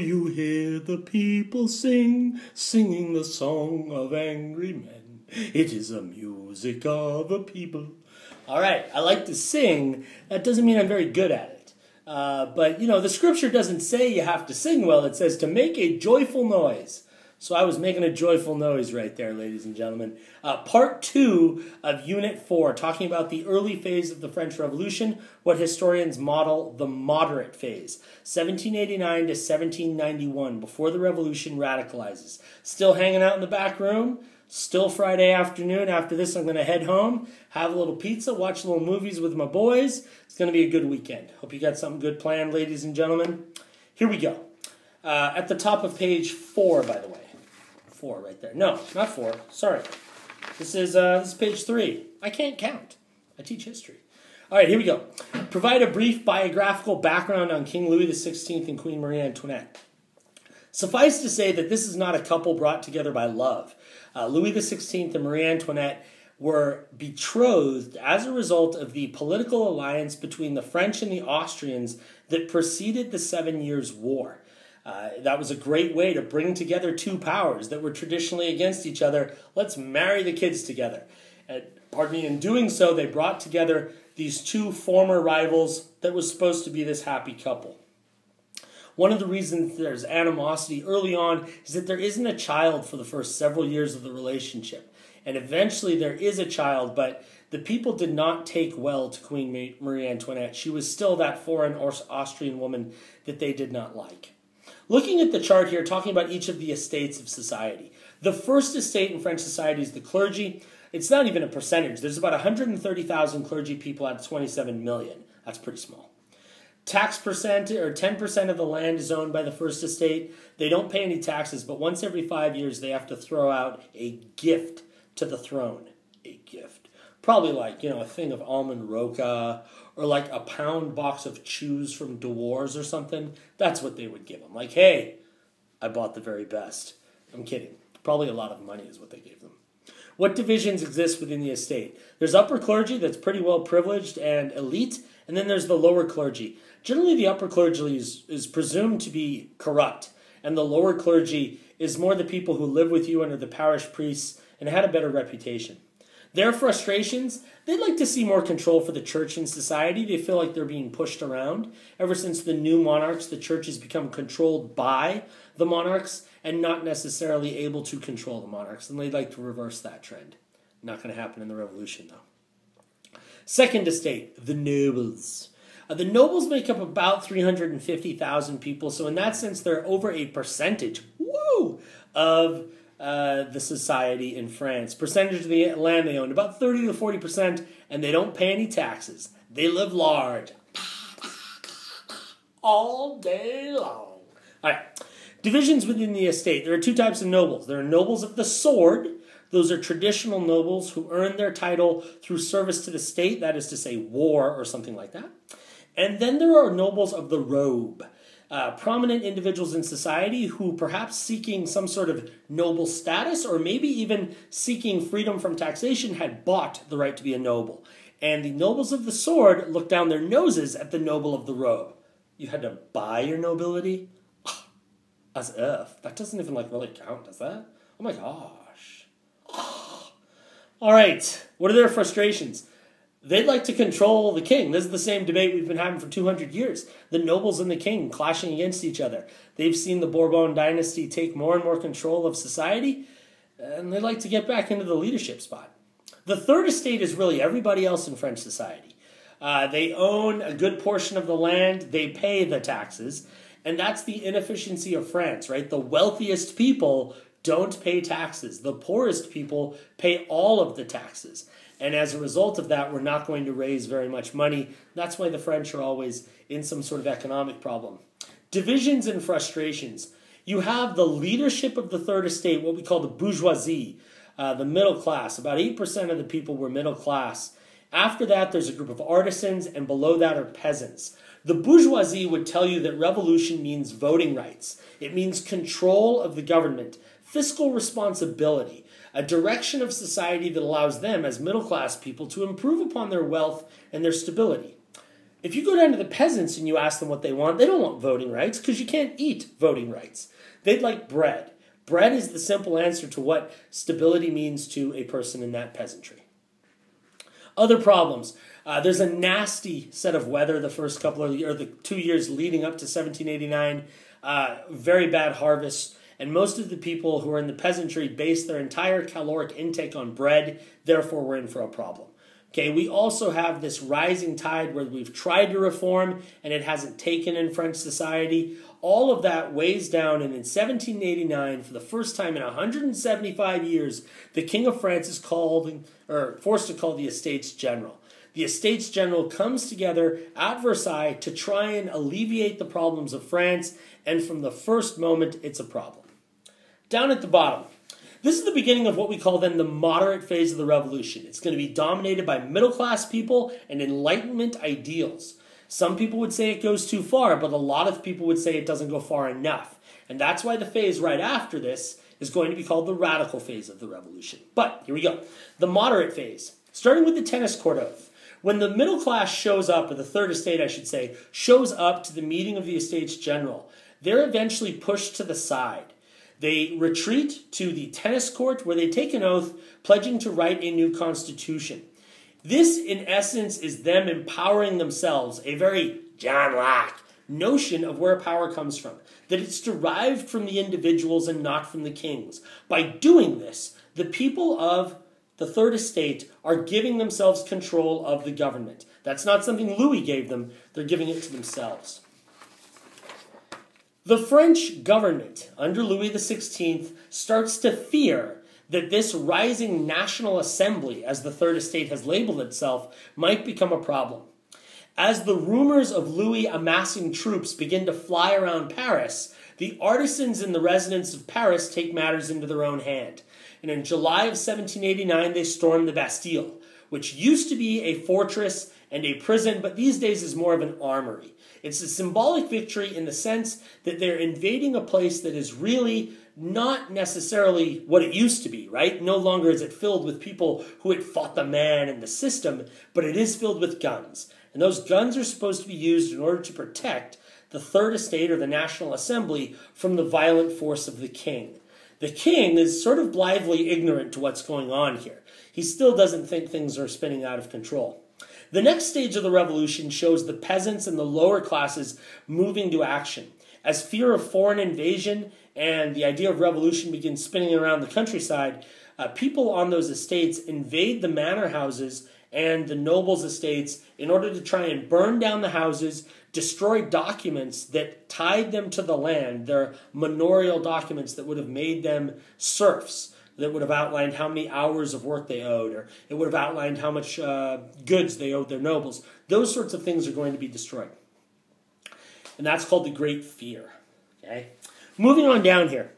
you hear the people sing, singing the song of angry men? It is the music of a people. All right, I like to sing. That doesn't mean I'm very good at it. But, you know, the scripture doesn't say you have to sing well. It says to make a joyful noise. So I was making a joyful noise right there, ladies and gentlemen. Part 2 of Unit 4, talking about the early phase of the French Revolution, what historians model the moderate phase, 1789 to 1791, before the Revolution radicalizes. Still hanging out in the back room, still Friday afternoon. After this, I'm going to head home, have a little pizza, watch little movies with my boys. It's going to be a good weekend. Hope you got something good planned, ladies and gentlemen. Here we go. At the top of page 4, by the way. 4 right there. No, not 4. Sorry. This is page 3. I can't count. I teach history. All right, here we go. Provide a brief biographical background on King Louis XVI and Queen Marie Antoinette. Suffice to say that this is not a couple brought together by love. Louis XVI and Marie Antoinette were betrothed as a result of the political alliance between the French and the Austrians that preceded the 7 Years' War. That was a great way to bring together two powers that were traditionally against each other. Let's marry the kids together. In doing so, they brought together these two former rivals that was supposed to be this happy couple. One of the reasons there's animosity early on is that there isn't a child for the first several years of the relationship. And eventually there is a child, but the people did not take well to Queen Marie Antoinette. She was still that foreign Austrian woman that they did not like. Looking at the chart here, talking about each of the estates of society. The first estate in French society is the clergy. It's not even a percentage. There's about 130,000 clergy people out of 27 million. That's pretty small. Tax percent, or 10% of the land is owned by the first estate. They don't pay any taxes, but once every 5 years they have to throw out a gift to the throne. A gift. Probably like, a thing of almond roca, or like a pound box of chews from Dewar's or something. That's what they would give them. Like, hey, I bought the very best. I'm kidding. Probably a lot of money is what they gave them. What divisions exist within the estate? There's upper clergy that's pretty well privileged and elite, and then there's the lower clergy. Generally, the upper clergy is presumed to be corrupt, and the lower clergy is more the people who live with you under the parish priests and had a better reputation. Their frustrations, they'd like to see more control for the church and society. They feel like they're being pushed around. Ever since the new monarchs, the church has become controlled by the monarchs and not necessarily able to control the monarchs. And they'd like to reverse that trend. Not going to happen in the revolution, though. Second estate, the nobles. The nobles make up about 350,000 people. So in that sense, they're over a percentage, of the society in France. Percentage of the land they own, about 30 to 40%, and they don't pay any taxes. They live large. All day long. All right. Divisions within the estate. There are two types of nobles. There are nobles of the sword. Those are traditional nobles who earn their title through service to the state, that is to say war or something like that. And then there are nobles of the robe. Prominent individuals in society who perhaps seeking some sort of noble status or maybe even seeking freedom from taxation had bought the right to be a noble. And the nobles of the sword looked down their noses at the noble of the robe. You had to buy your nobility? As if. That doesn't even really count, does that? Oh my gosh. All right. What are their frustrations? They'd like to control the king. This is the same debate we've been having for 200 years. The nobles and the king clashing against each other. They've seen the Bourbon dynasty take more and more control of society, and they'd like to get back into the leadership spot. The third estate is really everybody else in French society. They own a good portion of the land. They pay the taxes, and that's the inefficiency of France, right? The wealthiest people don't pay taxes. The poorest people pay all of the taxes. And as a result of that, we're not going to raise very much money. That's why the French are always in some sort of economic problem. Divisions and frustrations. You have the leadership of the third estate, what we call the bourgeoisie, the middle class. About 8% of the people were middle class. After that, there's a group of artisans, and below that are peasants. The bourgeoisie would tell you that revolution means voting rights. It means control of the government, fiscal responsibility, a direction of society that allows them, as middle-class people, to improve upon their wealth and their stability. If you go down to the peasants and you ask them what they don't want voting rights because you can't eat voting rights. They'd like bread. Bread is the simple answer to what stability means to a person in that peasantry. Other problems. There's a nasty set of weather the first couple of years, or the 2 years leading up to 1789. Very bad harvests. And most of the people who are in the peasantry base their entire caloric intake on bread. Therefore, we're in for a problem. Okay, we also have this rising tide where we've tried to reform and it hasn't taken in French society. All of that weighs down, and in 1789, for the first time in 175 years, the King of France is forced to call the Estates General. The Estates General comes together at Versailles to try and alleviate the problems of France, and from the first moment, it's a problem. Down at the bottom, this is the beginning of what we call then the moderate phase of the revolution. It's going to be dominated by middle-class people and Enlightenment ideals. Some people would say it goes too far, but a lot of people would say it doesn't go far enough. And that's why the phase right after this is going to be called the radical phase of the revolution. But here we go. The moderate phase, starting with the tennis court oath. When the middle class shows up, or the third estate I should say, shows up to the meeting of the Estates General, they're eventually pushed to the side. They retreat to the tennis court where they take an oath pledging to write a new constitution. This, in essence, is them empowering themselves, a very John Locke notion of where power comes from, that it's derived from the individuals and not from the kings. By doing this, the people of the Third Estate are giving themselves control of the government. That's not something Louis gave them, they're giving it to themselves. The French government, under Louis XVI, starts to fear that this rising National Assembly, as the Third Estate has labeled itself, might become a problem. As the rumors of Louis amassing troops begin to fly around Paris, the artisans and the residents of Paris take matters into their own hand. And in July of 1789, they storm the Bastille, which used to be a fortress and a prison, but these days is more of an armory. It's a symbolic victory in the sense that they're invading a place that is really not necessarily what it used to be, right? No longer is it filled with people who had fought the man and the system, but it is filled with guns. And those guns are supposed to be used in order to protect the Third Estate or the National Assembly from the violent force of the king. The king is sort of blithely ignorant to what's going on here. He still doesn't think things are spinning out of control. The next stage of the revolution shows the peasants and the lower classes moving to action. As fear of foreign invasion and the idea of revolution begins spinning around the countryside, people on those estates invade the manor houses and the nobles' estates in order to try and burn down the houses, destroy documents that tied them to the land, their manorial documents that would have made them serfs, that would have outlined how many hours of work they owed, or it would have outlined how much goods they owed their nobles. Those sorts of things are going to be destroyed. And that's called the Great Fear. Okay? Moving on down here.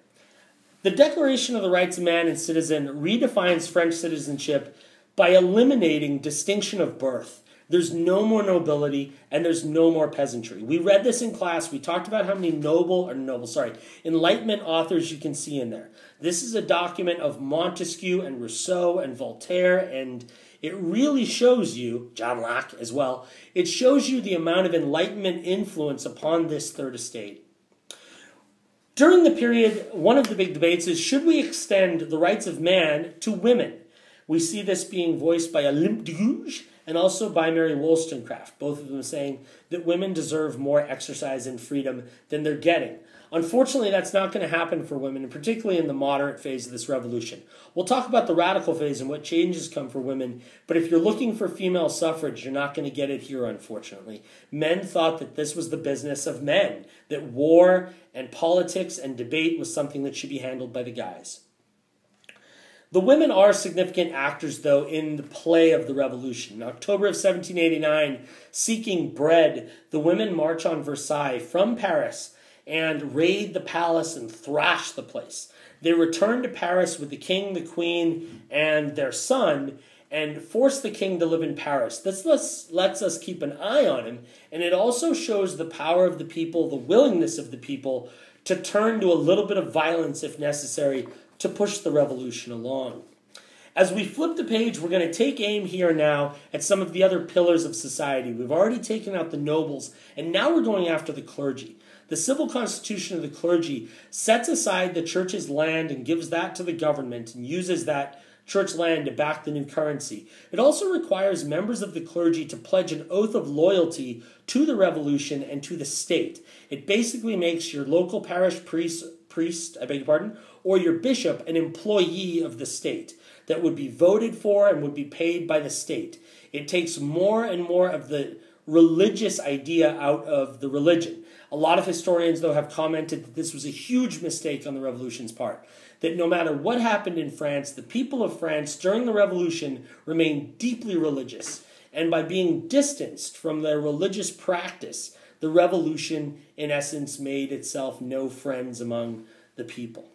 The Declaration of the Rights of Man and Citizen redefines French citizenship by eliminating distinction of birth. There's no more nobility and there's no more peasantry. We read this in class. We talked about how many Enlightenment authors you can see in there. This is a document of Montesquieu and Rousseau and Voltaire, and it really shows you, John Locke as well, it shows you the amount of Enlightenment influence upon this Third Estate. During the period, one of the big debates is, should we extend the rights of man to women? We see this being voiced by Olympe de Gouges and also by Mary Wollstonecraft, both of them saying that women deserve more exercise and freedom than they're getting. Unfortunately, that's not going to happen for women, and particularly in the moderate phase of this revolution. We'll talk about the radical phase and what changes come for women, but if you're looking for female suffrage, you're not going to get it here, unfortunately. Men thought that this was the business of men, that war and politics and debate was something that should be handled by the guys. The women are significant actors, though, in the play of the revolution. In October of 1789, seeking bread, the women march on Versailles from Paris and raid the palace and thrash the place. They return to Paris with the king, the queen, and their son, and force the king to live in Paris. This lets us keep an eye on him, and it also shows the power of the people, the willingness of the people to turn to a little bit of violence if necessary to push the revolution along. As we flip the page, we're going to take aim here now at some of the other pillars of society. We've already taken out the nobles, and now we're going after the clergy. The civil constitution of the clergy sets aside the church's land and gives that to the government and uses that church land to back the new currency. It also requires members of the clergy to pledge an oath of loyalty to the revolution and to the state. It basically makes your local parish priest, or your bishop an employee of the state that would be voted for and would be paid by the state. It takes more and more of the religious idea out of the religion. A lot of historians, though, have commented that this was a huge mistake on the revolution's part, that no matter what happened in France, the people of France during the revolution remained deeply religious, and by being distanced from their religious practice, the revolution, in essence, made itself no friends among the people.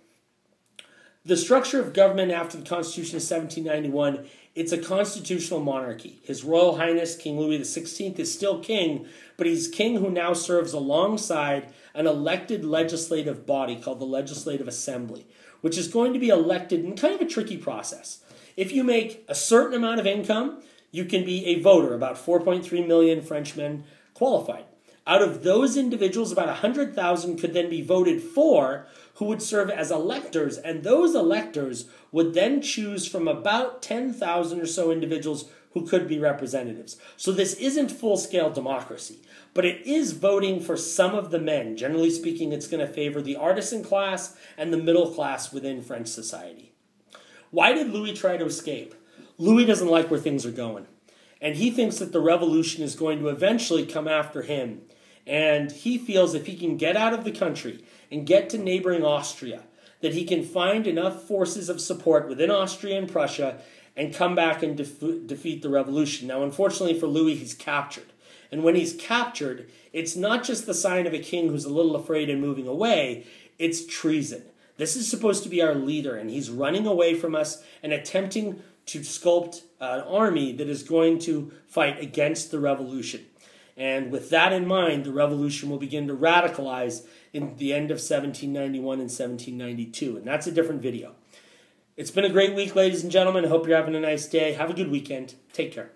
The structure of government after the Constitution of 1791, it's a constitutional monarchy. His Royal Highness, King Louis XVI, is still king, but he's king who now serves alongside an elected legislative body called the Legislative Assembly, which is going to be elected in kind of a tricky process. If you make a certain amount of income, you can be a voter. About 4.3 million Frenchmen qualified. Out of those individuals, about 100,000 could then be voted for, who would serve as electors, and those electors would then choose from about 10,000 or so individuals who could be representatives. So this isn't full-scale democracy, but it is voting for some of the men. Generally speaking, it's going to favor the artisan class and the middle class within French society. Why did Louis try to escape? Louis doesn't like where things are going, and he thinks that the revolution is going to eventually come after him. And he feels if he can get out of the country and get to neighboring Austria, that he can find enough forces of support within Austria and Prussia and come back and defeat the revolution. Now, unfortunately for Louis, he's captured. And when he's captured, it's not just the sign of a king who's a little afraid and moving away, it's treason. This is supposed to be our leader, and he's running away from us and attempting to sculpt an army that is going to fight against the revolution. And with that in mind, the revolution will begin to radicalize in the end of 1791 and 1792. And that's a different video. It's been a great week, ladies and gentlemen. I hope you're having a nice day. Have a good weekend. Take care.